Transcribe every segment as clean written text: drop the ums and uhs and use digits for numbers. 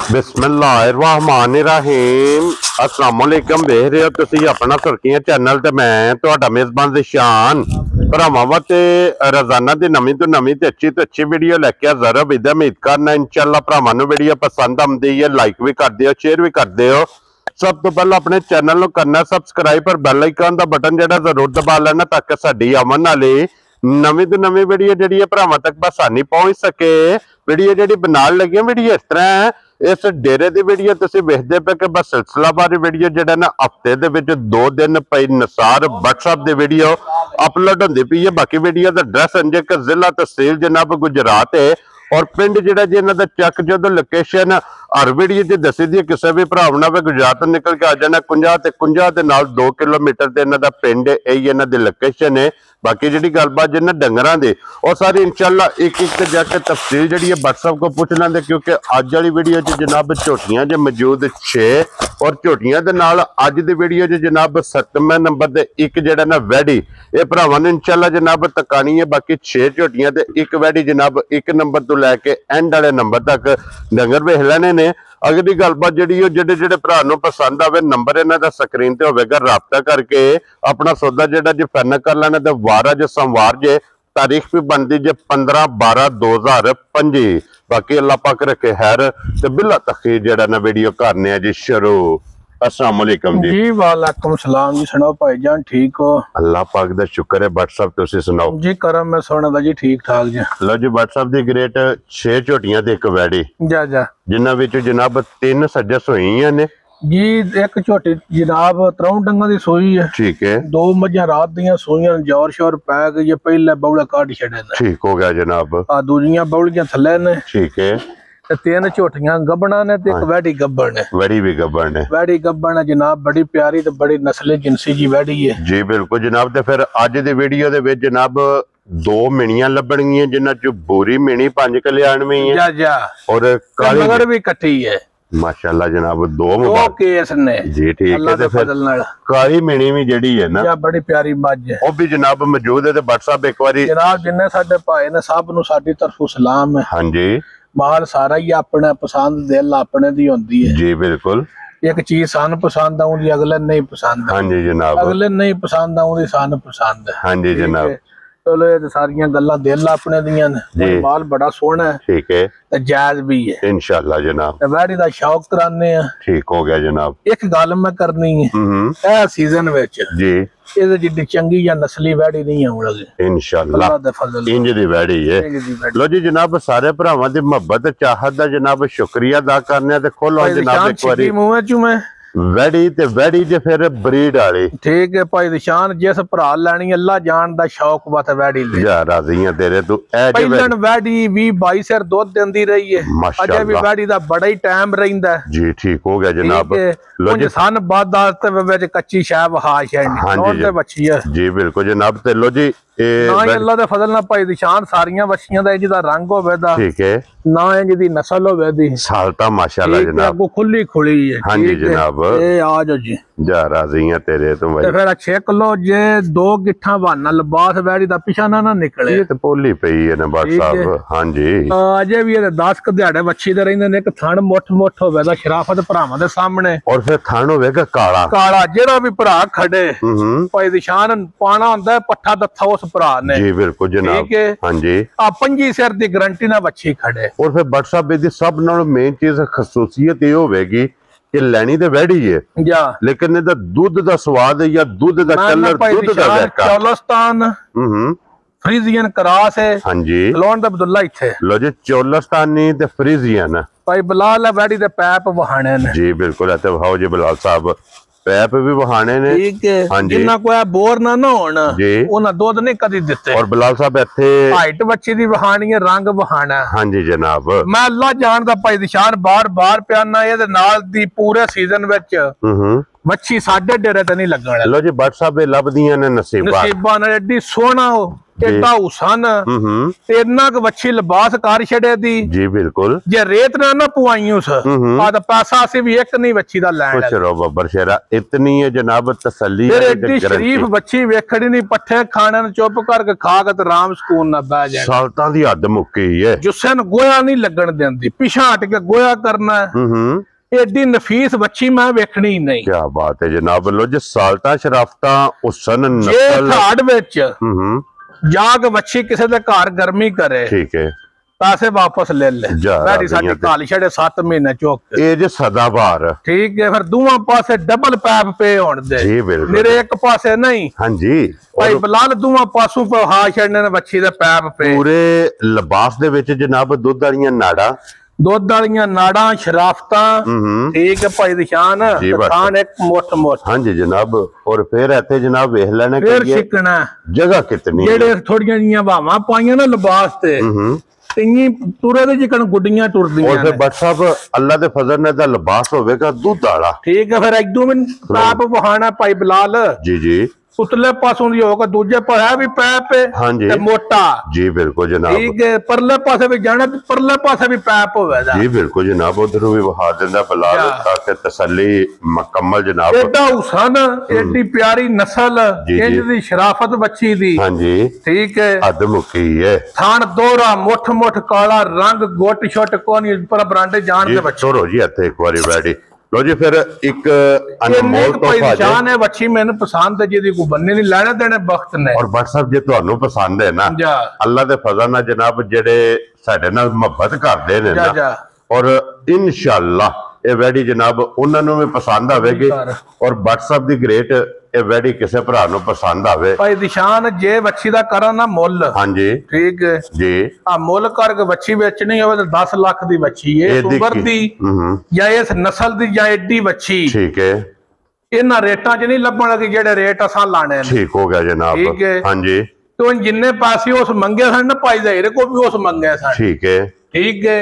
बिस्मिल्लाहिर्रहमानिर्रहीम अस्सलाम वालेकुम। देख रहे हो तुसी अपना सुर्खियां चैनल ते मैं तुहाडा मेजबान ज़िशान भरावां वास्ते रोजाना दी नवीं तो नवीं ते अच्छी वीडियो लेके हाज़र हो। उम्मीद करना इंशाअल्लाह भरावां नूं वीडियो पसंद आउंदी है। लाइक भी कर दिओ, शेयर भी कर दिओ। सब तो पहले अपने चैनल नूं करना सबसक्राइब और बैल आइकन दा बटन जेड़ा जरूर दबा लेना ताकि साडी आवन वाली नवीं तो नवीं वीडियो जी भरावां तक बसानी पहुंच सके। वीडियो जी बनाने लगी वीडियो इस तरह है, इस डेरे की वीडियो तुसीं वेखदे पे कि बस सिलसिलावार वीडियो जिहड़ा ना हफ्ते दे विच 2 दिन पई नसार WhatsApp दी वीडियो अपलोड होंदी पई है। बाकी वीडियो दा एड्रैस अंजे जिला तहसील जनाब गुजरात है और पिंड जिहड़ा जी इन्हां दा चक जो लोकेशन हर वीडियो च दसी दी। किसी भी भरा ना गुजरात तो निकल के आ जाना कुंजा दे नाल 2 किलोमीटर ते इन्हां दा पिंड है, यही इन्हां दी लोकेशन है। बाकी जी गलबात जिन्हें डंगरां दी और सारी इंशाअल्लाह एक जाके तफसील जी है WhatsApp को पूछ लेंगे, क्योंकि अज वाली वीडियो च जनाब झोटियां जो मौजूद 6 और झोटियां दे नाल अज दी वीडियो च जनाब 7वें नंबर ते एक जिहड़ा ना वैडी ये भरावां ने इंशाअल्लाह जनाब तकानी है। बाकी 6 झोटियां ते एक वैडी जनाब 1 नंबर तो लैके एंड वाले नंबर तक डंगर वेख लेने ने। अगली गलबात जी जेडे भरा नूं पसंद आवे नंबर इन्हां दा स्क्रीन ते होवेगा, राबता करके अपना सौदा जेड़ा जी फाइनल कर लेना। ते वारा जो सोमवार जे तारीख भी बनती जे 15/12/2025। बाकी अल्लाह पाक रखे खैर ते बिला तखीर जेड़ा ना वीडियो करने जी शुरू। अस्सलाम वालेकुम जी। वालेकुम सलाम जी। सुनाओ भाईजान ठीक हो? अल्लाह पाक दा शुक्र है। WhatsApp तुसी सुनाओ जी करम मैं सुना जी ठीक ठाक जी। लो जी WhatsApp दी ग्रेट 6 झोटियां ते एक वैडी जा जिन्हां विच जनाब 3 सज्जस होईयां ने जी। एक झोटी जनाब 3 डंगा दी सोई है, ठीक है। 2 मझां रात दियां सोईयां जोर शोर पै गई है, पहले बौले काट छड़े ने, ठीक हो गया जनाब। दूजियां बौलियां थल्ले ने, ठीक है। ते 3 झोटियां गब्बना ने ते एक वैडी गब्बन है। वैडी भी गब्बन है। वैडी गब्बन है जनाब, बड़ी प्यारी ते बड़ी नस्ले जिनसी जी वैडी है जी बिल्कुल जनाब। ते फिर अज दी वीडियो दे विच जनाब 2 मिणियां लभणगियां जिन्हां चों बोरी मिणी 5 कल्याणवी है जा और काली मगर भी कट्ठी है माशाल्लाह जनाब। 2 केस ने जी ठीक है। ते फिर काली मिणी भी जेड़ी है ना बड़ी प्यारी मझ है, वो भी जनाब मौजूद है। ते WhatsApp एक बारी जनाब जिन्ने साडे भाई ने सब नु साडी तरफों सलाम है। हां जी माल सारा ही अपने पसंद दिल अपने दी होंदी है जी बिल्कुल। एक चीज सान पसंद आउंदी अगले नहीं पसंद। हां जी जनाब। अगले नहीं पसंद आउंदी सान पसंद है। हां जी जनाब। चलो ये सारियां गल्लां दिल अपने दियां ने। माल बड़ा सोहना है, ठीक है, ते जायज भी है इंशाअल्लाह जनाब। ते वैडी दा शौक कराने हैं, ठीक हो गया जनाब। एक गल मैं करनी है ए सीजन विच जी इहदे जिड्डी चंगी या नस्ली वैडी नहीं आउण लगी इंशाअल्लाह। अल्लाह दे फजल इंज दी वैडी है। लो जी जनाब सारे भरावां दी मोहब्बत चाहत दा जनाब शुक्रिया अदा करने ते खोलो जनाब एक बारी मुंह चू मैं वैडी ते वैडी जे फिर ब्रीड वाली ठीक है भाई निशान जिस भरा लैनी अल्लाह जान दा शौक बात वैडी ले जा राज़ी तेरे तू ए पहिलन वैडी 20-22 सिर दूध देंदी रही है, अजे भी वैडी दा बड़ा ही टाइम रहिंदा जी। ठीक हो गया जनाब। लो जी सन बाद दास्ते विच कच्ची शै वहा छड़नी और ते बच्ची है जी बिल्कुल जनाब। ते लो जी अल्लाह दे फजल नाल भाई निशान सारियां बच्चियां दा इंज दा रंग होवे दा ठीक है ना इंज दी नस्ल होवे दी सालता माशाल्लाह जनाब। को खुली खुली है हां जी जनाब। ए आ जाओ जी जा राज़ी है तेरे तो भाई। ते फिर 6 किलो जे 2 गिठा बहाना लबास वैडी दा पिछा ना निकले। ये ते पोली पई है ना बात साहब। हां जी अजे भी ये 10 क दिहाड़े बच्ची दे रहिंदे ने। एक थण मुठ होवे दा शराफत भरावां दे सामने और फिर थण होवेगा काला काला जेड़ा भी भरा खड़े भाई निशान पाना हुंदा पट्ठा दत्था उस भरा ने जी बिल्कुल जनाब। ठीक है हां जी आ 25 सिर दी गारंटी ना बच्ची खड़े। और फिर WhatsApp दी सब नालों मेन चीज खसूसियत ये होवेगी कि लैनी तो वैडी है जा, लेकिन इहदा दूध दा स्वाद या दूध दा कलर दूध दा वैका चौलस्तान फ्रीजियन क्रॉस है हां जी। लोन दा अब्दुल्ला इथे लो जी चौलस्तानी ते फ्रीजियन भाई बिलाल वैडी दे पैप वहाने ने जी बिल्कुल। है ते भाओ जी बिलाल साहब पैप भी वहाने ने ठीक है हां जी। जिन्ना कोई बोर ना होण जी उन्हां दूध नहीं कदी दिते। और बिलाल साहब इथे हाइट बच्ची दी वहानी है रंग वहाना हां जी जनाब। मैं अल्लाह जानदा भाई निशान बार प्याना इहदे नाल दी पूरे सीजन विच मच्छी साडे डेरे ते नहीं लगण। लो जी WhatsApp लभदियां ने नसीबां नाल एडी सोहना एडा हुसन इन्ना क वच्छी लिबास कर छड़े दी जी बिल्कुल जे रेत ना पुआई उस आ पैसा असी भी एक नहीं वच्छी दा लैण खुश रहो बब्बर शेरा इतनी है जनाब तसल्ली फिर एडी शरीफ वच्छी वेखड़ी नहीं पट्ठे खाने न चुप करके खा के ते राम सुकून ना बैठ जाए सालतां दी हद मुक्की है जुस्से न गोया नहीं लगन देंदी पिछा हट के गोया करना एडी नफीस बच्ची मैं वेखनी नहीं क्या बात है जनाब लो जे सालता शराफता हुसन नस्ल हाड़ विच जाग बच्ची किसी दे घर गर्मी करे ठीक है पैसे वापस ले ले बैठी साडी काली छड़े 7 महीने चौक ए जे सदाबार ठीक है फिर दोवां पासे डबल पैप पे होण दे जी बिल्कुल मेरे एक पासे नहीं हां जी भाई बिलाल दोवां पासों पे हा छड़ने ने बच्ची दे पैप पे पूरे लिबास दे विच जनाब दुध वालियां नाड़ा दुध वालियां नाड़ा शराफतां ठीक है भाई दिशान खान एक मोट मोट हां जी जनाब और फिर इत्थे जनाब वेख लेना फिर सिकना जगह कितनी जेड़े थोड़ियां जियां भावां पाइयां ना लिबास ते तिंगी तुरे दे जिकन गुड्डियां टुरदियां और फिर बट साहब अल्लाह दे फजल ने दा लिबास होवेगा दूध वाला ठीक है फिर एक दो मिनट पैप वहाना भाई बिलाल जी जी उतले पासों दी होगा दूजे पर है भी पैप हाँ जी मोटा जी बिल्कुल जनाब ठीक है परले पासे भी जाना परले पासे भी पैप होवेगा जी बिल्कुल जनाब उधर भी बहा देंदा बिलाल ताकि तसल्ली मुकम्मल जनाब एडा हुसन एडी प्यारी नस्ल इंज दी शराफत बच्ची दी हां जी ठीक है हद मुक्की है थान दोहरा मुठ मुठ काला रंग गोट छोट कोनी पर बरांडे जान के बच्ची छोरो जी इत्थे एक बारी बैठी लो जी फिर एक अनमोल तोहफा जान है बच्ची मैंने पसंद है जिदी को बनने नहीं लेने देने वक्त ने और बट साहब जे ਤੁਹਾਨੂੰ पसंद है ना अल्लाह दे फजल नाल जनाब जेड़े साडे नाल मोहब्बत करदे ने ना और इंशाअल्लाह ये वैडी जनाब उन्होंने भी पसंद आवेगी और व्हाट्सएप दी ग्रेट ये वैडी किसे भरा नु पसंद आवे भाई दिशान जे बच्ची दा करा ना मुल हां जी ठीक है जी आ मुल करके बच्ची बेचनी होवे तो 10 लाख दी बच्ची है सुबर दी या इस नस्ल दी या एडी बच्ची ठीक है इना रेटां च नहीं लभण लगी जेड़े रेट असां लाने ठीक हो गया जनाब ठीक है हां जी तो जिन्ने पैसे उस मंगे सन ना भाई जाहिर को भी उस मंगे सन ठीक है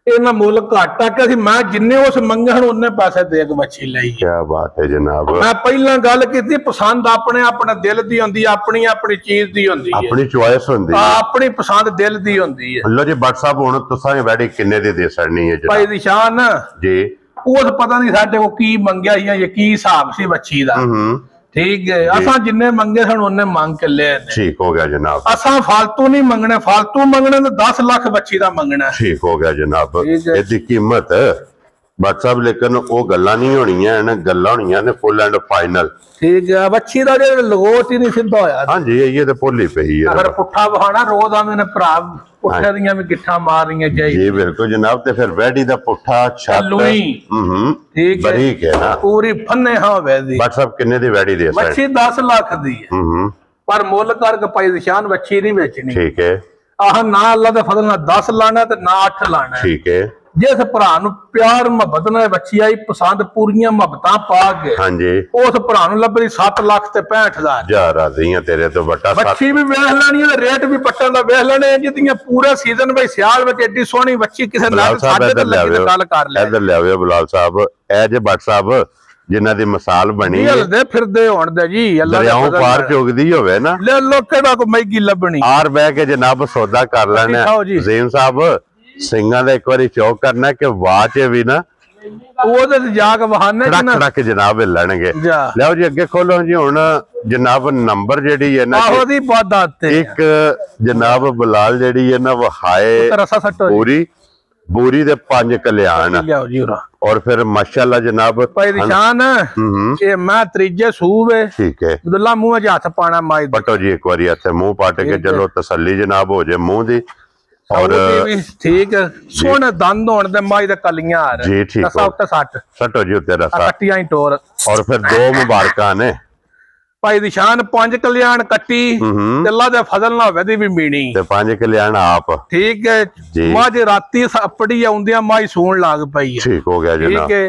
इन्ना मुल घट आ कि मैं जिन्ने उस मंगे हन उन्ने पैसे दे के बच्ची लई क्या बात है जनाब मैं पहला गल कीती पसंद अपने अपने दिल दी होंदी अपनी अपनी चीज दी होंदी है अपनी चॉइस होंदी है अपनी पसंद दिल दी होंदी है लो जी बट साहब हुन तुसां वैडी किन्ने दी दे सकनी है भाई दिशान जी उस पता नहीं साडे को की मंगया या ये की हिसाब सी बच्ची दा ठीक है असां जिन्ने मंगे सन उन्ने मांग के ले ठीक हो गया जनाब असां फालतू नहीं मंगने फालतू मंगने तो 10 लाख बच्ची दा मंगना ठीक हो गया जनाब इसकी कीमत बट साहब लेकिन वो गल्लां नहीं होनियां न गल्लां होनियां ने फुल एंड फाइनल ठीक है बच्ची दा जे लगोट ही नहीं सिद्धा होया हां जी ये तो भुल्ली पई है अगर पुट्ठा बहाना रोज आंदे ने भरा पुट्ठे दियां भी गिट्ठा मार रही चाहिए जी बिल्कुल जनाब ते फिर वैडी दा पुट्ठा छत ठीक है बारीक है ना पूरी फन्ने हां वैदी बट साहब किन्ने दी वैडी दे बच्ची 10 लाख दी है पर मुल करके पाई निशान बच्ची नहीं बेचनी ठीक है आह ना अल्लाह दे फजल नाल 10 लाना ते ना 8 लाना ठीक है जिस भरा नु प्यार मोहब्बत नाल बच्ची आई पसंद पूरियां मोहब्बतां पा के हां जी उस भरा नु लभदी 7 लाख ते 65000 जा राज़ी तेरे तो बट्टा बच्ची भी वेख लेनी है रेट भी पट्टां दा वेख लेने जिदियां पूरा सीजन भाई सियाल विच एडी सोहनी बच्ची किसे नाल साडे ते लगी ते गल कर ले इधर ले आओ बिलाल साहब ए जे बट साहब जिन्हां दी मिसाल बनी हलदे फिरदे होण दे जी अल्लाह दरियाओं पार चुगदी होवे ना ले लो केड़ा को मैगी लभनी आर बह के जनाब सौदा कर लेना ज़ीन साहब सिंगा दा एक बारी चौक करना कि वाच भी ना ओदे ते जाके बहाने खड़क जनाब हिलणगे लियाओ जी अगे खोलो जी हुण जनाब नंबर जेडी है ना ओदी बात ते एक जनाब बिलाल जेडी है ना वहाए पूरी बोरी दे 5 कल्याण और फिर माशाल्लाह जनाब भाई निशान ये मैं त्रीजे सूब है ठीक है अब्दुल्ला मुंह च हाथ पाना माई बटो जी एक बारी इत्थे मुंह पाट के चलो तसल्ली जनाब हो जाए मुंह दी और ठीक है सोने दंद होने दे माई दे कलियां आ रहे जी ठीक है 60 सटो जी तेरा कट्टियां ही टोर और फिर 2 मुबारकां ने भाई निशान 5 कल्याण कट्टी अल्लाह दे फजल ना होवे दी भी मीणी ते 5 कल्याण आप ठीक है माज राती अपड़ी आउंदियां माई सूण लाग पई है ठीक हो गया जनाब ठीक है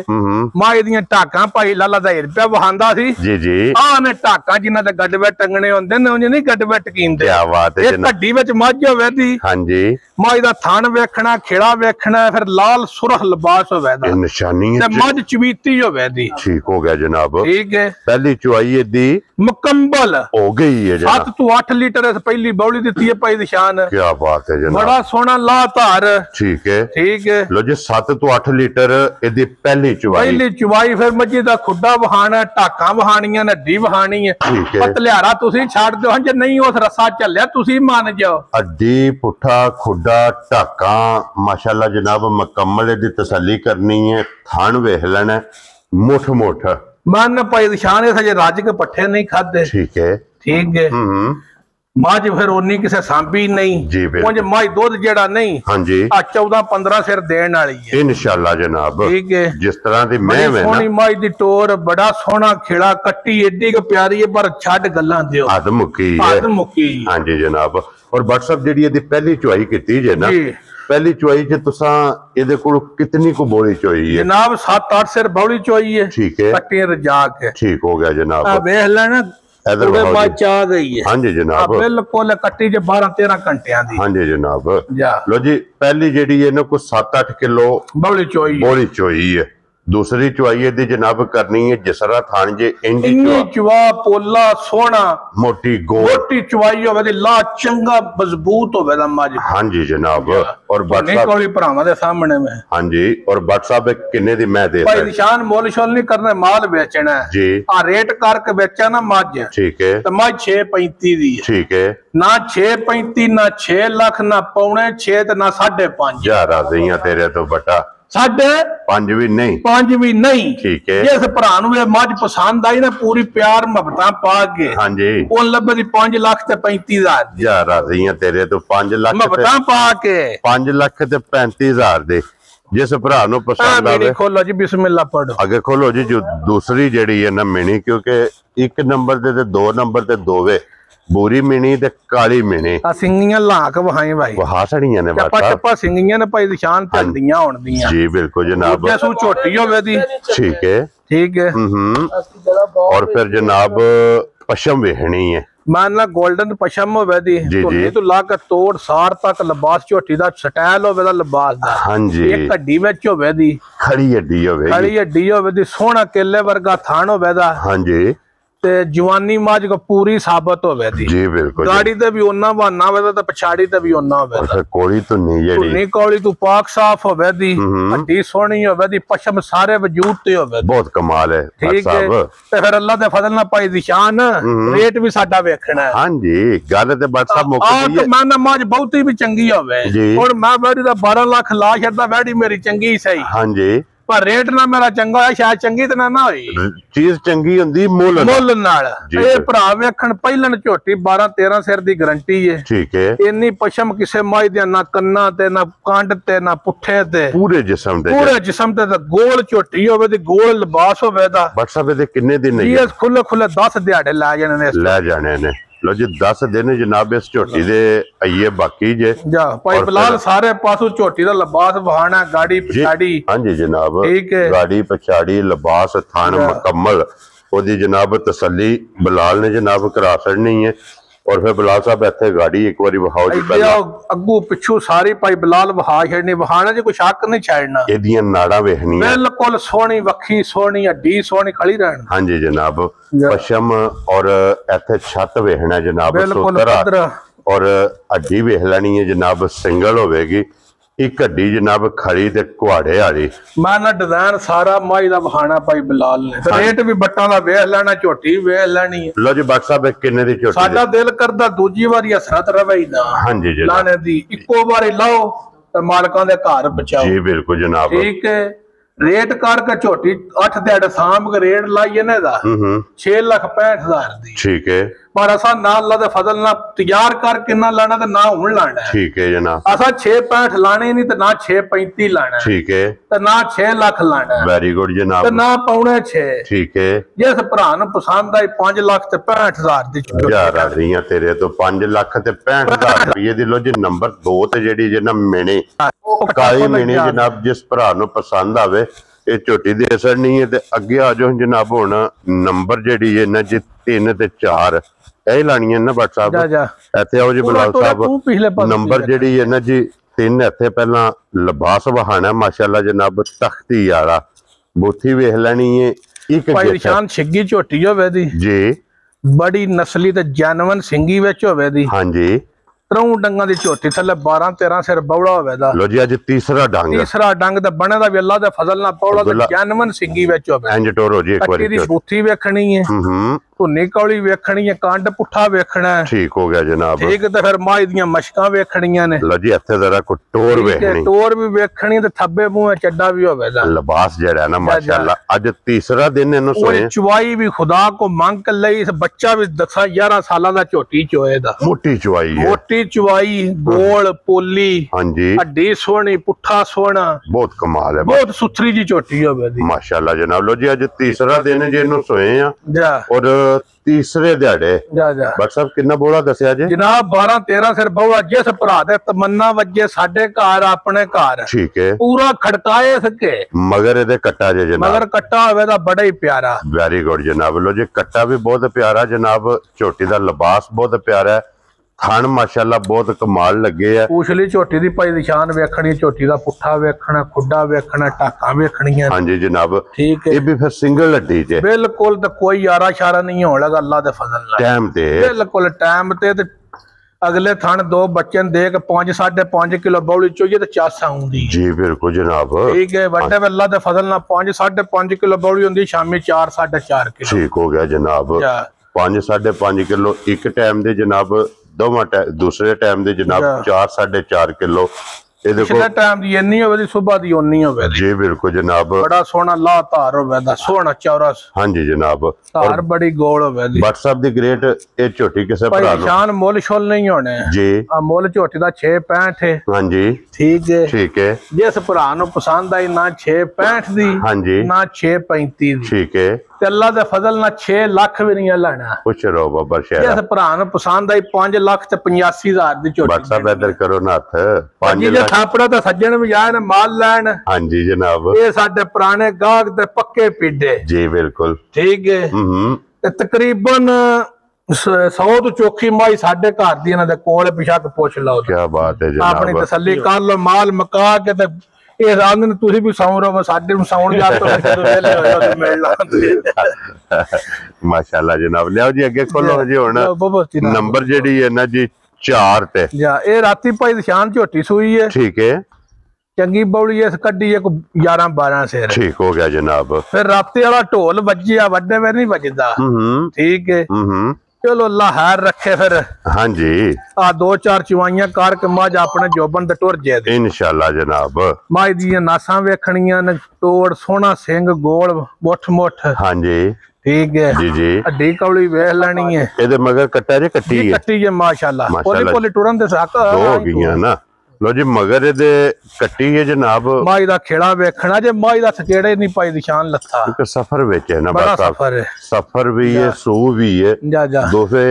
माई दियां टाकां भाई लाला दा रुपया वहांदा सी जी जी आ ने टाकां जिन्हां दे गडवे टंगने होंदे ने उंज नहीं गडवे टकींदे क्या बात है जनाब कड्डी विच मझ होवे दी हां जी माई दा थान वेखना खेड़ा वेखना फिर लाल सुरख लिबास होवे दा निशानी ते मझ चवीती होवे दी ठीक हो गया जनाब ठीक है पहली चुआई दी मुकम्मल हो गई है 7 ਤੋਂ 8 लीटर इस पहली बौली दी है भाई निशान। क्या बात है जनाब, बड़ा सोना ला धार। ठीक है ठीक है। लो जी 7 ਤੋਂ 8 लीटर ਇਹਦੀ ਪਹਿਲੀ ਚੁਵਾਈ ਫਿਰ ਮੱਝੀ ਦਾ ਖੁੱਡਾ ਵਹਾਣਾ, ਢਾਕਾਂ ਵਹਾਣੀਆਂ, ਨੱਡੀ ਵਹਾਣੀ ਹੈ। ਪਤਲਿਆਰਾ ਤੁਸੀਂ ਛੱਡ ਦਿਓ, ਜੇ ਨਹੀਂ ਉਸ ਰਸਾ ਚੱਲਿਆ ਤੁਸੀਂ ਮੰਨ ਜਾਓ। ਅੱਡੀ ਪੁੱਠਾ ਖੁੱਡਾ ਢਾਕਾਂ ਮਾਸ਼ਾਅੱਲਾ ਜਨਾਬ ਮੁਕੰਮਲ ਇਹਦੀ ਤਸੱਲੀ ਕਰਨੀ ਹੈ। ਥਣ ਵੇਖ ਲੈਣਾ ਮੁੱਠ ਮੁੱਠ ਮਨ ਭਾਈ ਨਿਸ਼ਾਨ ਇਹ ਸਜੇ ਰੱਜ ਕੇ ਪੱਠੇ ਨਹੀਂ ਖਾਦੇ। ਠੀਕ ਹੈ ਠੀਕ ਹੈ। ਮੱਝ ਫਿਰ ਉਨੀ ਕਿਸੇ ਸਾਂਭੀ ਨਹੀਂ, ਉਂਝ ਮੱਝ ਦੁੱਧ ਜਿਹੜਾ ਨਹੀਂ ਹਾਂਜੀ ਆ 14-15 ਸਿਰ ਦੇਣ ਵਾਲੀ ਹੈ ਇਨਸ਼ਾਅੱਲਾ ਜਨਾਬ। ਠੀਕ ਹੈ। ਜਿਸ ਤਰ੍ਹਾਂ ਦੀ ਮੈਂ ਸੋਹਣੀ ਮੱਝ ਦੀ ਟੋਰ, ਬੜਾ ਸੋਹਣਾ ਖੇੜਾ, ਕੱਟੀ ਏਡੀ ਕੁ ਪਿਆਰੀ ਹੈ, ਪਰ ਛੱਡ ਗੱਲਾਂ ਦਿਓ ਹੱਦ ਮੁੱਕੀ ਹੈ। ਹੱਦ ਮੁੱਕੀ ਹਾਂਜੀ ਜਨਾਬ। ਔਰ WhatsApp ਜਿਹੜੀ ਇਹਦੀ ਪਹਿਲੀ ਚੁਆਈ ਕੀਤੀ ਜੇ ਨਾ, ਪਹਿਲੀ ਚੁਆਈ ਚ ਤੁਸਾਂ ਇਹਦੇ ਕੋਲ ਕਿੰਨੀ ਕੁ ਬੋਲੀ ਚੋਈ ਹੈ ਜਨਾਬ? 7-8 ਸਿਰ ਬੌਲੀ ਚੋਈ ਹੈ। ਠੀਕ ਹੈ। ਕੱਟੀਆਂ ਰਜਾ ਕੇ ਠੀਕ ਹੋ ਗਿਆ ਜਨਾਬ। ਵੇਖ ਲੈਣਾ ਉਹਦੇ ਬਾਅਦ ਚਾ ਗਈ ਹੈ। ਹਾਂਜੀ ਜਨਾਬ ਬਿਲਕੁਲ ਕੱਟੀ ਜੇ 12-13 ਘੰਟਿਆਂ ਦੀ। ਹਾਂਜੀ ਜਨਾਬ। ਲੋ ਜੀ ਪਹਿਲੀ ਜਿਹੜੀ ਇਹਨੂੰ ਕੋਈ 7-8 ਕਿਲੋ ਬੋਲੀ ਚੋਈ ਹੈ। दूसरी चुवाई दी जनाब करनी है जिसरा थान जे इंजी चुवा पोला सोना मोटी गोटी चुवाई होवे दी ला चंगा मजबूत होवे दा मज। हां जी जनाब। और नहीं कोई भरावां दे सामने में। हां जी। और WhatsApp किन्ने दी मैं दे भाई निशान मोल शोल नहीं करना, माल बेचना है जी। आ रेट करके बेचा ना मज। ठीक है। तो मज 6.35 दी है। ठीक है। ना 6.35 ना 6 लाख ना 6.25 ते ना 5.5 यार आदियां तेरे तो बटा 5.5 भी नहीं 5 भी नहीं। ठीक है। जिस भरा नूं मझ पसंद आई ना पूरी प्यार मुहब्बतां पा के हां जी उन लब्बे दी 5 लाख ते 35,000 यार आदियां तेरे तो 5 लाख मुहब्बतां पा के 5 लाख ते 35,000 दे जिस भरा नूं पसंद आवे। खोलो जी बिस्मिल्लाह पढ़ो। आगे खोलो जी। जो दूसरी जेड़ी है ना मिनी, क्योंकि 1 नंबर दे ते 2 नंबर ते दोवे ਬੂਰੀ ਮਿਣੀ ਤੇ ਕਾਲੀ ਮਿਣੀ ਆ ਸਿੰਗੀਆਂ ਲਾਕ ਵਹਾਈ ਭਾਈ ਵਹਾ ਸੜੀਆਂ ਨੇ ਬਾਤਾਂ ਟੱਪਾ ਸਿੰਗੀਆਂ ਨੇ ਭਾਈ ਨਿਸ਼ਾਨ ਚੱਲਦੀਆਂ ਹੋਣ ਦੀਆਂ ਜੀ ਬਿਲਕੁਲ ਜਨਾਬ। ਜੈਸੂ ਝੋਟੀ ਹੋਵੇ ਦੀ ਠੀਕ ਹੈ। ਠੀਕ ਹੈ। ਔਰ ਫਿਰ ਜਨਾਬ ਪਸ਼ਮ ਵੇਖਣੀ ਹੈ ਮਾਨਲਾ 골ਡਨ ਪਸ਼ਮ ਹੋਵੇ ਦੀ ਧੁੰਨੀ ਤੋਂ ਲਾ ਕੇ ਤੋੜ ਸਾਰ ਤੱਕ ਲਿਬਾਸ ਝੋਟੀ ਦਾ ਸਟਾਈਲ ਹੋਵੇ ਦਾ ਲਿਬਾਸ ਦਾ। ਹਾਂਜੀ। ਇੱਕ ਹੱਡੀ ਵਿੱਚ ਹੋਵੇ ਦੀ ਖੜੀ ਹੱਡੀ ਹੋਵੇ ਦੀ ਸੋਹਣਾ ਕੇਲੇ ਵਰਗਾ ਥਾਣ ਹੋਵੇ ਦਾ। ਹਾਂਜੀ। ਤੇ ਜਵਾਨੀ ਮਾਜ ਕੋ ਪੂਰੀ ਸਾਬਤ ਹੋਵੇ ਦੀ ਜੀ ਬਿਲਕੁਲ। ਗਾੜੀ ਤੇ ਵੀ ਉਹਨਾਂ ਬਹਾਨਾ ਹੋਵੇ ਤੇ ਪਛਾੜੀ ਤੇ ਵੀ ਉਹਨਾਂ ਹੋਵੇ। ਫਿਰ ਕੋਲੀ ਤੋਂ ਨਹੀਂ ਜਿਹੜੀ ਨਹੀਂ ਕੋਲੀ ਤੂੰ ਪਾਕ ਸਾਫ ਹੋਵੇ ਦੀ ਹੱਡੀ ਸੋਹਣੀ ਹੋਵੇ ਦੀ ਪਸ਼ਮ ਸਾਰੇ ਵਜੂਦ ਤੇ ਹੋਵੇ। ਬਹੁਤ ਕਮਾਲ ਹੈ ਠੀਕ ਹੈ। ਤੇ ਫਿਰ ਅੱਲਾ ਦੇ ਫਜ਼ਲ ਨਾਲ ਭਾਈ ਨਿਸ਼ਾਨ ਰੇਟ ਵੀ ਸਾਡਾ ਵੇਖਣਾ। ਹਾਂਜੀ ਗੱਲ ਤੇ ਬਾਤ ਸਾਹਿਬ ਮੁੱਕ ਗਈ ਹੈ। ਮੈਂ ਨਾ ਮਾਜ ਬਹੁਤੀ ਵੀ ਚੰਗੀ ਹੋਵੇ ਹੁਣ ਮੈਂ ਵੈੜੀ ਦਾ 12 ਲੱਖ ਲਾ ਛੱਡਦਾ, ਵੈੜੀ ਮੇਰੀ ਚੰਗੀ ਸਹੀ। ਹਾਂਜੀ। ਪਰ ਰੇਟ ਨਾ ਮੇਰਾ ਚੰਗਾ ਹੋਇਆ, ਸ਼ਾਇਦ ਚੰਗੀ ਤੇ ਨਾ ਹੋਈ। ਚੀਜ਼ ਚੰਗੀ ਹੁੰਦੀ ਮੁੱਲ ਨਾਲ। ਇਹ ਭਰਾ ਵੇਖਣ ਪਹਿਲਣ ਝੋਟੀ 12-13 ਸਿਰ ਦੀ ਗਾਰੰਟੀ ਹੈ। ਠੀਕ ਹੈ। ਇੰਨੀ ਪਸ਼ਮ ਕਿਸੇ ਮਾਈ ਦੇ ਨਾ ਕੰਨਾਂ ਤੇ ਨਾ ਕੰਡ ਤੇ ਨਾ ਪੁੱਠੇ ਤੇ ਪੂਰੇ ਜਿਸਮ ਤੇ ਗੋਲ ਝੋਟੀ ਹੋਵੇ ਤੇ ਗੋਲ ਲਿਬਾਸ ਹੋਵੇ ਦਾ। WhatsApp ਤੇ ਕਿੰਨੇ ਦਿਨ ਨਹੀਂ ਇਹ ਖੁੱਲੇ 10 ਦਿਹਾੜੇ ਲੈ ਜਾਣੇ ਨੇ। लो जी 10 दिन जनाब इस झोटी दे आइए बाकी जे जा भाई बिलाल सारे पासों झोटी दा लिबास वहाना गाड़ी पछाड़ी। हां जी जनाब। ठीक है। गाड़ी पछाड़ी लिबास थान मुकम्मल ओदी जनाब तसल्ली बिलाल ने जनाब करा छड़नी है। और फिर बिलाल साहब इत्थे गाड़ी एक बारी वहाओ जी पहले अग्गू पिछू सारी भाई बिलाल वहा छड़नी। वहाना जी कोई शक नहीं छाड़ना। एदियां नाड़ा वेखनियां बिल्कुल सोहनी वखी सोहनी हड्डी सोहनी खड़ी रहन। हां जी जनाब। पशम और इत्थे छत वेखना जनाब सुतरा और हड्डी वेख लेनी है जनाब सिंगल होवेगी। एक हड्डी जनाब खड़ी ते कुहाड़े वाली। मैं ना डिजाइन सारा माई दा वहाना भाई बिलाल ने रेट भी बट्टां दा वेख लेना, झोटी वेख लेनी है। लो जी बादशाह साहब किन्ने दी झोटी? साडा दिल करदा दूजी वारी हसरत रवे ही ना। हां जी जी लाने दी इक्को बारी लाओ ते मालकां दे घर बचाओ। जी बिल्कुल जनाब। ठीक है। रेट करके झोटी 8 दिहाड़े साम के रेट लाइए ना दा 6,65,000 दी। ठीक है। पर असा ना अल्लाह दे फजल ना तैयार करके ना लाना ते ना हुन लाना। ठीक है जनाब। असा 6.65 लाने नहीं ते ना 6.35 लाना। ठीक है। ते ना 6 लाख लाना। वेरी गुड जनाब। ते ना 5.5। ठीक है। जिस भरा नूं पसंद आई 5 लाख ते 65,000 दी यार आ रही तेरे तो 5 लाख ते 65,000 रुपये दी। लो जी नंबर 2 ते जेडी जे ना मिनी काली मिनी जनाब जिस भरा नूं पसंद आवे ये झोटी दे असर नहीं है। ते अगे आ जाओ जनाब हुण नंबर जेडी है ना जी 3 ते 4 ਇਹ ਲਾਣੀਆਂ ਨਾ WhatsApp ਇੱਥੇ ਆਓ ਜੀ ਬਿਲਾਲ ਸਾਹਿਬ। ਨੰਬਰ ਜਿਹੜੀ ਹੈ ਨਾ ਜੀ 3 ਇੱਥੇ ਪਹਿਲਾਂ ਲਿਬਾਸ ਵਹਾਣਾ ਮਾਸ਼ਾਅੱਲਾ ਜਨਾਬ ਤਖਤੀ ਵਾਲਾ ਬੋਥੀ ਵੇਖ ਲੈਣੀ ਹੈ। ਇੱਕ ਭਾਈ ਨਿਸ਼ਾਨ ਛਿੱਗੀ ਝੋਟੀ ਹੋਵੇ ਦੀ ਜੀ बड़ी नस्ली ते जैनवन सिंगी विच होवे दी। हाँ जी 3 डंगा दी झोटी थले 12-13 सिर बौड़ा होवे दा। लो जी अज तीसरा डंग ते बने दा भी अल्लाह दे फजल नाल बौड़ा ते जैनवन सिंगी विच होवे। इंज टोरो जी एक बारी दी बूथी वेखणी है, धुनी कौली वेखणी है, कांड पुठा वेखना है। ठीक हो गया जनाब। ठीक ते फिर माई दियां मशकां वेखणियां ने। लो जी इत्थे जरा को टोर वेखणी, टोर भी वेखणी ते थब्बे मुंह चड्डा भी होवे दा। लिबास जेड़ा है ना माशाअल्लाह अज तीसरा दिन इनु सोए। चुवाई भी खुदा को मांग कर लई, इस बच्चा भी 10-11 साल दा झोटी चोए दा। मोटी चुवाई है, मोटी चुवाई, गोल पोली। हां जी हड्डी सोहनी, पुठा सोहना, बहुत कमाल है, बहुत सुथरी जी झोटी होवे दी माशाअल्लाह जनाब। लो जी अज तीसरा दिन जे इनु सोए आ और तीसरे दिहाड़े बट साहब कितना बोला दसिया जी जनाब? 12-13 सिर बौड़ा जिस भरा दे तमन्ना वजे साडे घर अपने घर। ठीक है पूरा खड़काए सके मगर एदे कट्टा जे जनाब, मगर कट्टा होवे दा बड़ा ही प्यारा। वेरी गुड जनाब। लो जी कट्टा भी बहुत प्यारा जनाब, झोटी दा लिबास बहुत प्यारा है, थान माशाअल्लाह बहुत कमाल लगे है। पूछली झोटी दी भाई निशान वेखणी, झोटी दा पुठा वेखना, खुड्डा वेखना, टाका वेखणियां। हां जी जनाब। ठीक है ये भी फिर सिंगल हड्डी जे बिल्कुल, ते कोई यारा शारा नहीं होण लगा अल्लाह दे फजल नाल, टाइम ते बिल्कुल टाइम ते। अगले थान 2 बच्चे दे के 5-5.5 किलो बौली चोइए ते चस आउंदी जी। बिल्कुल जनाब। ठीक है वड्डे अल्लाह दे फजल नाल 5-5.5 किलो बौली हुंदी, शामी 4-4.5 किलो। ठीक हो गया जनाब। 5-5.5 किलो एक टाइम दे जनाब, दूसरे टाइम दे जनाब 4-4.5 किलो। पिछले टाइम दी इन्नी होवे दी, सुबह दी उन्नी होवे दी। जी बिल्कुल जनाब। बड़ा सोहना ला धार होवे दा, सोहना चौरस। हां जी जनाब। धार बड़ी गोल होवे दी। WhatsApp दी ग्रेट ए झोटी किसे भरा लो निशान मोल शोल नहीं होने जी। आ मोल झोटी दा 6.65 है। हां जी ठीक है। ठीक है जिस भरा नु पसंद आई ना 6.65 दी, हां जी ना 6.35 दी। ठीक है ते अल्लाह दे फजल ना 6 लाख भी नहीं लेना। कुछ रो बाबा शेर जिस भरा नु पसंद आई 5,85,000 दी झोटी। WhatsApp इधर करो ना हथ 5 लाख अपना तो सज्जन भी जाए माल लैन। हाँ जी जनाब। ये साडे पुराने गाहक ते पक्के पीडे जी बिल्कुल। ठीक है तकरीबन 100 तो चौखी माई साडे घर दी इन्हां दे कोल बेशक पुछ लो। क्या बात है जनाब, अपनी तसल्ली कर लो, माल मका के ते ये रांद ने तुसी भी सौं रहो, साडे नु सौं जा तो वेले हो जाओ मिल ला। माशाल्लाह जनाब। लियाओ जी अगे खोलो जी हुन नंबर जेडी है ना जी 4 ते जा ए राती भाई निशान झोटी सुई है। ठीक है चंगी बौली इस कड्डी है 11-12 सिर। ठीक हो गया जनाब। फिर राती वाला ढोल बजिया वड्डे में नहीं बजदा। ठीक है चलो अल्लाह खैर रखे फिर। हाँ जी आ 2-4 चुवाइयां करके मज अपने जोबन ते टुर जे इंशाल्लाह जनाब। माई दी नासां वेखणियां ने, तोड़ सोहना सिंग गोल मुठ मुठ। हाँ जी ठीक है जी जी। हड्डी कौली वेख लेनी है। एदे मगर कट्टा जे कट्टी है, कट्टी है माशाल्लाह। पोली पोली टुरन दे साक हो गईयां ना। लो जी मगर एदे कट्टी है जनाब। माई दा खेड़ा वेखना जे, माई दा सकेड़े नहीं पाई निशान लथा क्योंकि सफर विच है ना, बड़ा सफर है, सफर भी है सू भी है जा जा दोसे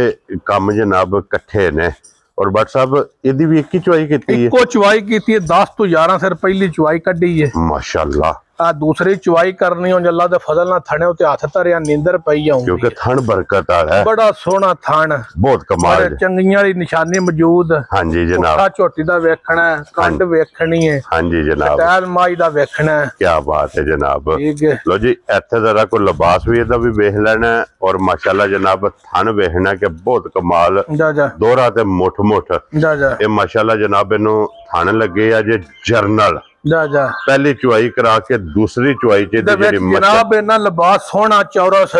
काम जनाब इकट्ठे ने। और बट साहब एदी भी एक ही चुवाई कीती है, इको चुवाई कीती है। 10 तो 11 सिर पहली चुवाई कड्डी है माशाल्लाह। आ दूसरी चुवाई करनी हो अल्लाह दे फजल नाल थने उते हाथ धरिया नींदर पई आऊंगी क्योंकि थन बरकत वाला है, बड़ा सोहना थन, बहुत कमाल है, चंगियां वाली निशानी मौजूद। हां जी जनाब। झोटी दा वेखना है, कंड वेखनी है। हां जी जनाब। स्टाइल माई दा वेखना है। क्या बात है जनाब। ठीक है लो जी इथे जरा को लिबास भी एदा भी वेख लेना है और माशाल्लाह जनाब थन वेखना के बहुत कमाल जा जा दोहरा ते मुठ मुठ जा जा। ये माशाल्लाह जनाब इनु थन लगे आ जे जर्नल जा जा। पहली चुवाई करा के दूसरी चुवाई च जनाब इन्ना लिबास सोहना चौरस,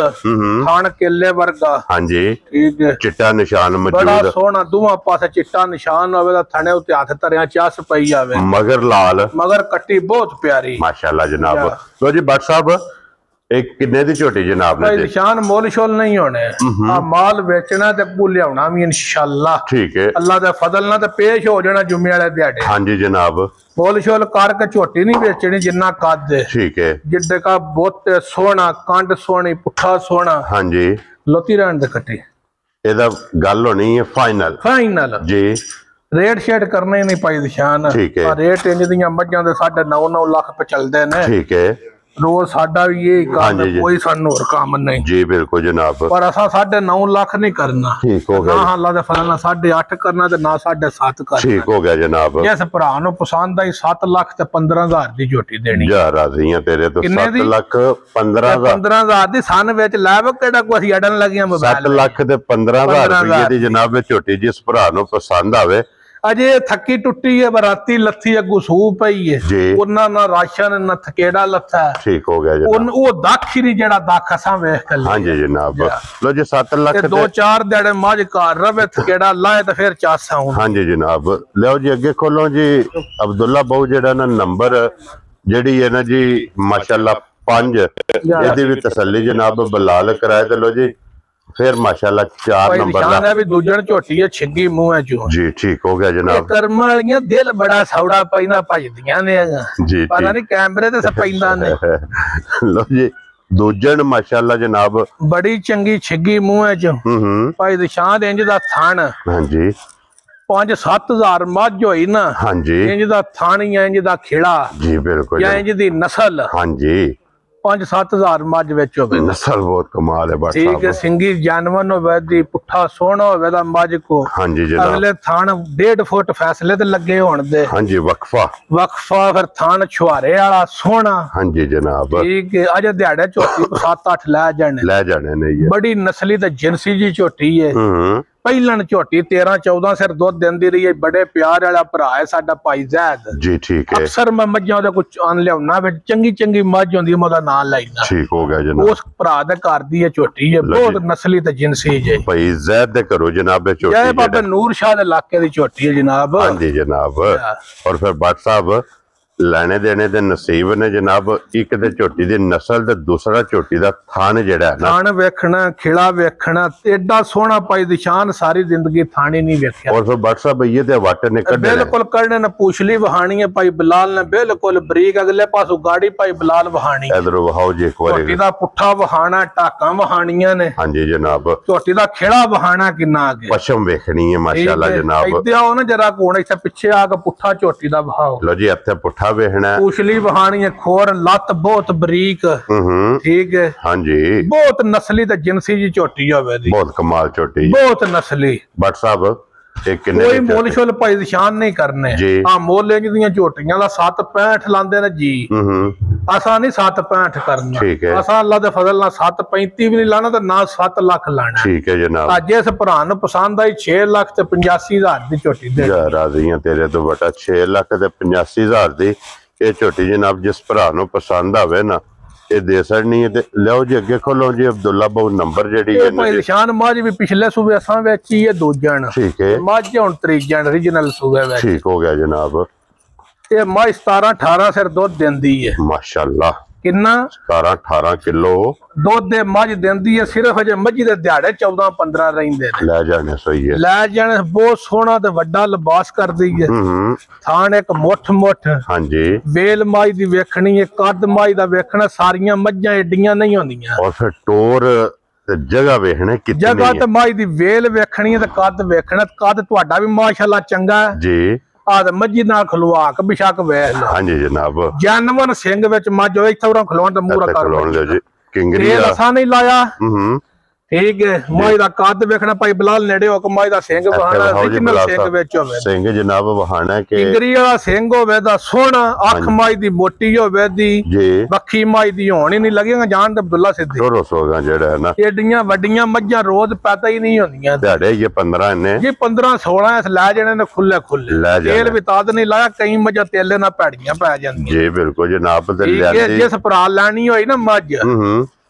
थान केले वर्गा। हां जी ठीक है चिट्टा निशान मौजूद, बड़ा सोहना दोवां पासे चिट्टा निशान होवे दा, थने उते हाथ धरिया चस पई आवे, मगर लाल, मगर कट्टी बहुत प्यारी माशाल्लाह जनाब। लो जी भट्ट साहब एक किन्ने दी झोटी जनाब ने निशान मोल शोल नहीं होने, आ माल बेचना ते लियाउणा भी इंशाल्लाह। ठीक है अल्लाह दे फजल नाल ते पेश हो जाना जुम्मे वाले दिहाड़े। हां जी जनाब। मोल शोल करके झोटी नहीं बेचनी जिन्ना कद। ठीक है जिड्डे का बहुत सोहना, कंड सोहनी, पुठा सोहना। हां जी लोती रहन दे कट्टी एदा गल होनी है फाइनल फाइनल जी। रेट शेट करने नहीं पाई निशान। ठीक है रेट इंज दियां मज्जां दे 9.5 लाख पे चलदे ने। ठीक है रोज साडा भी यही काम है, कोई सानू और काम नहीं जी। बिल्कुल जनाब, पर असा 9.5 लाख नहीं करना। ठीक हो गया। ना अल्लाह दे फजल नाल 8.5 करना ते ना 7.5 करना। ठीक हो गया जनाब। जिस भरा नु पसंद आई 7 लाख ते 15,000 दी झोटी देनी। जा राजी हां तेरे तो 7 लाख 15,000 दी सन विच लैब केड़ा कोई अड़न लगियां मोबाइल 7 लाख ते 15,000 रुपए दी जनाब झोटी जिस भरा नु पसंद आवे। अजे थकी टुट्टी है, बराती लथी अगू सू पई है, उन्ना ना राशन ना थकेड़ा लथा। ठीक हो गया जनाब। वो दाख ही नहीं जेड़ा दाख असा वेख कर। हां जी जनाब। लो जी 7 लाख ते 2-4 दिहाड़े मज घर रवे थकेड़ा लाए ते फिर चासा हूं। हां जी जनाब। लो जी अगे खोलो जी अब्दुल्ला बहु जेड़ा ना नंबर जेड़ी है ना जी माशाल्लाह 5 एदी भी तसल्ली जनाब बलाल कराए। ते लो जी फिर माशाल्लाह 4 नंबर दा है भी दूजण झोटी है छिग्गी मुंह है जो जी। ठीक हो गया जनाब। कर्म वालियां दिल बड़ा सौड़ा पैना भजदियां ने जी। पता नहीं कैमरे ते सपैंदा ने। लो जी दूजण माशाल्लाह जनाब बड़ी चंगी छिग्गी मुंह है जो भाई दिशान इंज दा थान। हां जी 5-7 हजार मझ होई ना। हां जी इंज दा थान ही इंज दा खिड़ा जी। बिल्कुल या इंज दी नस्ल। हां जी 5-7 हजार मझ विच होवे। नस्ल बहुत कमाल है बट ठीक है। सिंगी जानवर होवे दी पुठा सोहना होवे दा मझ को। हां जी जनाब। अगले थान 1.5 फुट फैसले ते लगे होण दे। हां जी वक्फा फिर थान छुहारे वाला सोहना। हां जी जनाब। ठीक है। अज दिहाड़े झोटी को 7-8 ले जाने ने। बड़ी नस्ली ते जिनसी जी झोटी है। ਪਹਿਲਣ ਝੋਟੀ 13-14 ਸਿਰ ਦੁੱਧ ਦਿੰਦੀ ਰਹੀ ਹੈ। ਬੜੇ ਪਿਆਰ ਵਾਲਾ ਭਰਾ ਹੈ ਸਾਡਾ ਭਾਈ ਜ਼ੈਦ ਜੀ। ਠੀਕ ਹੈ। ਅਕਸਰ ਮੈਂ ਮੱਝਾਂ ਉਹਦੇ ਕੁਝ ਆਨ ਲਿਆਉਣਾ ਵਿੱਚ ਚੰਗੀ ਮੱਝ ਹੁੰਦੀ ਮੈਂ ਉਹਦਾ ਨਾਮ ਲੈਣਾ। ਠੀਕ ਹੋ ਗਿਆ ਜਨਾਬ। ਉਸ ਭਰਾ ਦੇ ਘਰ ਦੀ ਇਹ ਝੋਟੀ ਹੈ, ਬਹੁਤ ਨਸਲੀ ਤੇ ਜਿਨਸੀ ਜੇ ਭਾਈ ਜ਼ੈਦ ਦੇ ਘਰੋਂ ਜਨਾਬ ਇਹ ਝੋਟੀ ਹੈ। ਇਹ ਬਾਬਾ ਨੂਰ ਸ਼ਾਹ ਦੇ ਇਲਾਕੇ ਦੀ ਝੋਟੀ ਹੈ ਜਨਾਬ। ਹਾਂਜੀ ਜਨਾਬ। ਔਰ ਫਿਰ ਬਾਟ ਸਾਹਿਬ ਲੈਣੇ ਦੇਣੇ ਦੇ ਨਸੀਬ ਨੇ ਜਨਾਬ। ਇੱਕ ਤੇ ਝੋਟੀ ਦੀ ਨਸਲ ਤੇ ਦੂਸਰਾ ਝੋਟੀ ਦਾ ਥਾਨ ਜਿਹੜਾ ਹੈ ਨਾ, ਥਾਨ ਵੇਖਣਾ ਖਿਲਾ ਵੇਖਣਾ ਐਡਾ ਸੋਹਣਾ ਪਾਈ ਨਿਸ਼ਾਨ ਸਾਰੀ ਜ਼ਿੰਦਗੀ ਥਾਣੀ ਨਹੀਂ ਵੇਖਿਆ। ਔਰ ਫਿਰ ਬਾਟ ਸਾਹਿਬ ਇਹ ਤੇ ਵਾਟਰ ਨੇ ਕੱਢੇ ਬਿਲਕੁਲ ਕੱਢਣੇ ਨੇ। ਪੁਛਲੀ ਵਹਾਣੀ ਹੈ ਭਾਈ ਬਲਾਲ ਨੇ ਬਿਲਕੁਲ ਬਰੀਕ। ਅਗਲੇ ਪਾਸੋਂ ਗਾੜੀ ਭਾਈ ਬਲਾਲ ਵਹਾਣੀ। ਇਧਰੋਂ ਵਹਾਓ ਜੀ ਇੱਕ ਵਾਰੀ। ਝੋਟੀ ਦਾ ਪੁੱਠਾ ਵਹਾਣਾ ਟਾਕਾਂ ਵਹਾਣੀਆਂ ਨੇ। ਹਾਂਜੀ ਜਨਾਬ। ਝੋਟੀ ਦਾ ਖਿਲਾ ਵਹਾਣਾ ਕਿੰਨਾ ਅੱਗੇ ਪਸ਼ਮ ਵੇਖਣੀ ਹੈ ਮਾਸ਼ਾਅੱਲਾ ਜਨਾਬ। ਇੱਥੇ ਆਓ ਨਾ ਜਰਾ ਕੋਣ ਇੱਥੇ ਪਿੱਛੇ ਆ ਕੇ ਪੁੱਠਾ ਝੋਟੀ ਦਾ ਵਹਾਓ। ਲੋ ਜੀ ਇੱਥੇ ਪੁੱਠਾ ਵੇਖਣਾ। ਪੁਛਲੀ ਵਹਾਣੀ ਹੈ, ਖੋਰ ਲੱਤ ਬਹੁਤ ਬਰੀਕ। ਠੀਕ ਹੈ। ਹਾਂਜੀ ਬਹੁਤ ਨਸਲੀ ਤੇ ਜਿਨਸੀ ਜੀ ਝੋਟੀ ਹੋਵੇ ਦੀ। ਬਹੁਤ ਕਮਾਲ ਝੋਟੀ, ਬਹੁਤ ਨਸਲੀ। ਬਟ ਸਾਹਿਬ ਕੋਈ ਮੁੱਲ ਸ਼ੁੱਲ ਭਾਈ ਨਿਸ਼ਾਨ ਨਹੀਂ ਕਰਨੇ। ਆ ਮੁੱਲ ਇੰਜ ਦੀਆਂ ਝੋਟੀਆਂ ਦਾ 7.65 ਲਾਂਦੇ ਨੇ ਜੀ। ਅਸਾਂ ਨਹੀਂ 7.65 ਕਰਨਾ। ਅਸਾਂ ਅੱਲਾ ਦੇ ਫਜ਼ਲ ਨਾਲ 7.35 ਵੀ ਨਹੀਂ ਲਾਣਾ ਤੇ ਨਾ 7 ਲੱਖ ਲਾਣਾ। ਠੀਕ ਹੈ ਜਨਾਬ। ਅੱਜ ਇਸ ਭਰਾ ਨੂੰ ਪਸੰਦ ਆਈ 6 ਲੱਖ ਤੇ 85 ਹਜ਼ਾਰ ਦੀ ਝੋਟੀ ਦੇ। ਰਾਜ਼ੀਆਂ ਤੇਰੇ ਤੋਂ ਬਟਾ 6 ਲੱਖ ਤੇ 85 ਹਜ਼ਾਰ ਦੀ ਇਹ ਝੋਟੀ ਜਨਾਬ ਜਿਸ ਭਰਾ ਨੂੰ ਪਸੰਦ ਆਵੇ ਨਾ ਇਹ ਦੇ ਸਕਣੀ ਹੈ। ਤੇ ਲਿਓ ਜੀ ਅੱਗੇ ਖੋਲੋ ਜੀ ਅਬਦੁੱਲਾ ਬਹੁ ਨੰਬਰ ਜਿਹੜੀ ਹੈ ਭਾਈ ਨਿਸ਼ਾਨ ਮੱਝ ਵੀ ਪਿਛਲੇ ਸੂਬੇ ਅਸਾਂ ਵੇਚੀ ਹੈ ਦੂਜਣ। ਠੀਕ ਹੈ। ਮੱਝ ਹੁਣ ਤੀਜਣ ਰੀਜਨਲ ਸੂਬੇ ਵਿੱਚ। ਠੀਕ ਹੋ ਗਿਆ ਜਨਾਬ। ਇਹ ਮੱਝ 17-18 ਸਿਰ ਦੁੱਧ ਦਿੰਦੀ ਹੈ ਮਾਸ਼ਾਅੱਲਾ। ਕਿੰਨਾ 17-18 ਕਿਲੋ ਦੁੱਧ ਦੇ ਮੱਝ ਦਿੰਦੀ ਹੈ। ਸਿਰਫ ਅਜੇ ਮੱਝੀ ਦੇ ਦਿਹਾੜੇ 14-15 ਰਹਿੰਦੇ ਨੇ। ਲੈ ਜਾਣੇ ਸਹੀ ਹੈ। ਲੈ ਜਾਣੇ ਬਹੁਤ ਸੋਹਣਾ ਤੇ ਵੱਡਾ ਲਿਬਾਸ ਕਰਦੀ ਹੈ। ਥਾਣ ਇੱਕ ਮੁੱਠ। ਹਾਂਜੀ ਵੇਲ ਮੱਝ ਦੀ ਵੇਖਣੀ ਹੈ, ਕੱਦ ਮੱਝ ਦਾ ਵੇਖਣਾ। ਸਾਰੀਆਂ ਮੱਝਾਂ ਏਡੀਆਂ ਨਹੀਂ ਹੁੰਦੀਆਂ। ਔਰ ਫਿਰ ਟੋਰ ਤੇ ਜਗ੍ਹਾ ਵੇਖਣਾ ਕਿੰਨੀ ਜਗ੍ਹਾ ਤੇ ਮੱਝ ਦੀ ਵੇਲ ਵੇਖਣੀ ਹੈ ਤੇ ਕੱਦ ਵੇਖਣਾ। ਕੱਦ ਤੁਹਾਡਾ ਵੀ ਮਾਸ਼ਾਅੱਲਾ ਚੰਗਾ ਜੀ। ਆ ਮੱਝੀ ਨਾਲ ਖਲਵਾ ਕੇ ਬਿਸ਼ੱਕ ਵੇਖ ਲਓ। ਹਾਂਜੀ ਜਨਾਬ। ਜਾਨਵਰ ਸਿੰਘ ਵਿੱਚ ਮੱਝ ਹੋਵੇ ਇੱਥੇ ਉਹਨਾਂ ਖਲੋਣ ਤੇ ਮੂਹਰਾ ਕਰ ਲਓ ਜੀ। ਕਿੰਗਰੀ ਅਸਾਂ ਨਹੀਂ ਲਾਇਆ। ਠੀਕ ਹੈ। ਮੱਝ ਦਾ ਕੱਦ ਵੇਖਣਾ ਭਾਈ ਬਲਾਲ ਨੇੜੇ ਹੋ ਕੇ ਮੱਝ ਦਾ ਸਿੰਘ ਵਹਾਣਾ ਓਰੀਜਨਲ ਸਿੰਘ ਵਿੱਚ ਹੋਵੇ। ਸਿੰਘ ਜਨਾਬ ਵਹਾਣਾ ਕਿ ਕਿੰਗਰੀ ਵਾਲਾ ਸਿੰਘ ਹੋਵੇ ਦਾ ਸੋਹਣਾ। ਅੱਖ ਮੱਝ ਦੀ ਮੋਟੀ ਹੋਵੇ ਦੀ ਜੀ। ਬੱਖੀ ਮੱਝ ਦੀ ਹੋਣੀ ਨਹੀਂ ਲੱਗੇਗਾ ਜਾਨ ਅਬਦੁੱਲਾ ਸਿੱਧੀ ਰੋਸੋਗਾ ਜਿਹੜਾ ਹੈ ਨਾ। ਏਡੀਆਂ ਵੱਡੀਆਂ ਮੱਝਾਂ ਰੋਜ਼ ਪੈਦਾ ਹੀ ਨਹੀਂ ਹੁੰਦੀਆਂ। ਦਿਹਾੜੇ ਇਹ 15 ਨੇ ਜੀ 15-16 ਇਸ ਲੈ ਜਾਣੇ ਨੇ ਖੁੱਲੇ ਤੇਲ ਵੀ ਤਾਦ ਨਹੀਂ ਲਾਇਆ। ਕਈ ਮੱਝਾਂ ਤੇਲੇ ਨਾਲ ਭੈੜੀਆਂ ਪੈ ਜਾਂਦੀਆਂ ਜੀ। ਬਿਲਕੁਲ ਜਨਾਬ। ਤੇ ਜਿਸ ਭਰਾ ਲੈਣੀ ਹੋਈ ਨਾ ਮੱਝ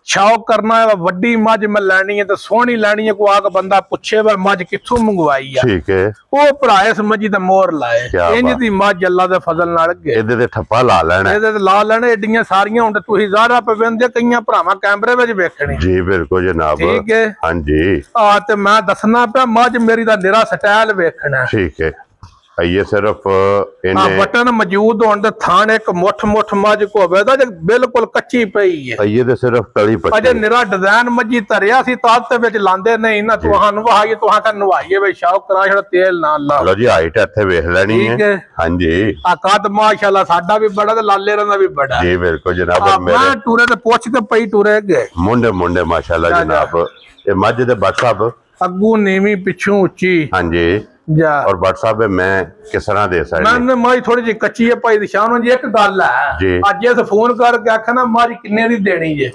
ਸ਼ੌਕ ਕਰਨਾ ਹੈ ਵੱਡੀ ਮੱਝ ਮੈਂ ਲੈਣੀ ਹੈ ਤੇ ਸੋਹਣੀ ਲੈਣੀ ਹੈ। ਕੋਈ ਆ ਕੇ ਬੰਦਾ ਪੁੱਛੇ ਵਾ ਮੱਝ ਕਿੱਥੋਂ ਮੰਗਵਾਈ ਆ। ਠੀਕ ਹੈ। ਉਹ ਭਰਾ ਇਸ ਮੱਝੀ ਤੇ ਮੋਹਰ ਲਾਏ। ਇੰਜ ਦੀ ਮੱਝ ਅੱਲਾ ਦੇ ਫਜ਼ਲ ਨਾਲ ਅੱਗੇ ਇਹਦੇ ਤੇ ਠੱਪਾ ਲਾ ਲੈਣਾ। ਇਹਦੇ ਤੇ ਲਾ ਲੈਣੇ। ਏਡੀਆਂ ਸਾਰੀਆਂ ਹੁਣ ਤੁਸੀਂ ਜ਼ਾਹਰਾ ਪਵੰਦੇ ਕਈਆਂ ਭਰਾਵਾਂ ਕੈਮਰੇ ਵਿੱਚ ਵੇਖਣੀ ਜੀ। ਬਿਲਕੁਲ ਜਨਾਬ। ਠੀਕ ਹੈ। ਹਾਂਜੀ ਆ ਤੇ ਮੈਂ ਦੱਸਣਾ ਪਿਆ ਮੱਝ ਮੇਰੀ ਦਾ ਨਿਰਾ ਸਟਾਈਲ ਵੇਖਣਾ। ਠੀਕ ਹੈ। ये सिर्फ बटन मौजूद होने थान एक मुठ मुठ मज को बिल्कुल कच्ची पई है ये तो सिर्फ तली पई अजे निरा डिजाइन मजी तरिया सी ताद ते विच लांदे नहीं ना तुहां नवाइए तुहां का नवाइए वे शौक करा छड़ा तेल ना ला लो जी हाइट इथे वेख लेनी है हां जी आ कद माशाल्लाह साडा भी बड़ा ते लाले रंदा भी बड़ा जी बिल्कुल जनाब मेरे टूरे ते पूछ के पई टूरे गए मुंडे मुंडे माशाल्लाह जनाब ये मज दे बट साहब अग्गू नीवी पिछू ऊंची हां जी जा और बट साहब मैं किस तरह दे सकदा मैं माई थोड़ी जी कच्ची है भाई दिशान जी एक गल है आज इस फोन करके आखा ना मारी किन्ने दी देनी जे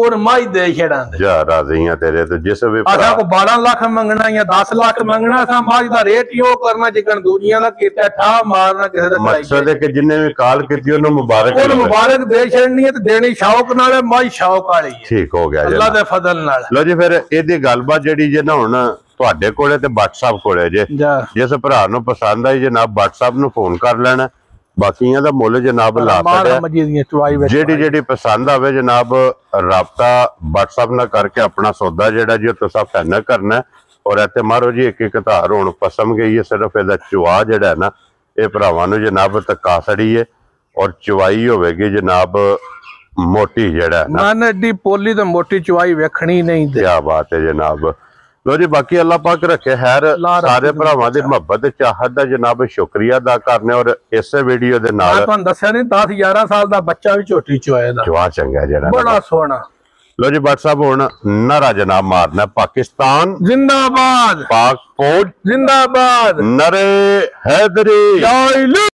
और माई दे छड़ा जा राजी हैं तेरे तो जिस भी आखा को 12 लाख मंगना या 10 लाख मंगना सा मारी दा रेट ही ओ करना जिकन दुनिया दा कीता ठा मारना किसे दा मकसद है कि जिन्ने भी कॉल कीती ओनु मुबारक दे छड़नी है ते देनी शौक नाल है माई शौक वाली है ठीक हो गया अल्लाह दे फजल नाल लो जी फिर एदी गलबात जेडी जे ना हुन ਤੁਹਾਡੇ ਕੋਲੇ ਤੇ WhatsApp ਕੋਲੇ ਜੇ ਜਿਸ ਭਰਾ ਨੂੰ ਪਸੰਦ ਆਈ ਜਨਾਬ WhatsApp ਨੂੰ ਫੋਨ ਕਰ ਲੈਣਾ ਬਾਕੀਆਂ ਦਾ ਮੁੱਲ ਜਨਾਬ ਲਾ ਸਕਦੇ ਜਿਹੜੀ ਪਸੰਦ ਆਵੇ ਜਨਾਬ ਰਾਬਤਾ WhatsApp ਨਾਲ ਕਰਕੇ ਆਪਣਾ ਸੌਦਾ ਜਿਹੜਾ ਜੀ ਤੁਸੀਂ ਫਾਈਨਲ ਕਰਨਾ ਔਰ ਇੱਥੇ ਮਾਰੋ ਜੀ ਇੱਕ ਇੱਕ ਧਾਰ ਹੁਣ ਪਸਮ ਗਈ ਹੈ ਸਿਰਫ ਇਹਦਾ ਚੁਆ ਜਿਹੜਾ ਨਾ ਇਹ ਭਰਾਵਾਂ ਨੂੰ ਜਨਾਬ ਤੱਕਾ ਸੜੀ ਹੈ ਔਰ ਚੁਆਈ ਹੋਵੇਗੀ ਜਨਾਬ ਮੋਟੀ ਜਿਹੜਾ ਨਾ ਐਡੀ ਪੋਲੀ ਤੇ ਮੋਟੀ ਚੁਆਈ ਵੇਖਣੀ ਨਹੀਂ ਕੀ ਬਾਤ ਹੈ ਜਨਾਬ लो जी बाकी अल्लाह पाक रखे खैर सारे भरावां दी मोहब्बत चाहत दा जनाब शुक्रिया अदा करने और इस वीडियो दे नाल तुहानू दस्सिया नहीं 10-11 साल दा बच्चा भी झोटी चोए दा चवा चंगा जरा बड़ा सोहना लो जी बट साहब हुण नारा जनाब मारना पाकिस्तान जिंदाबाद पाक फौज जिंदाबाद नरे हैदरी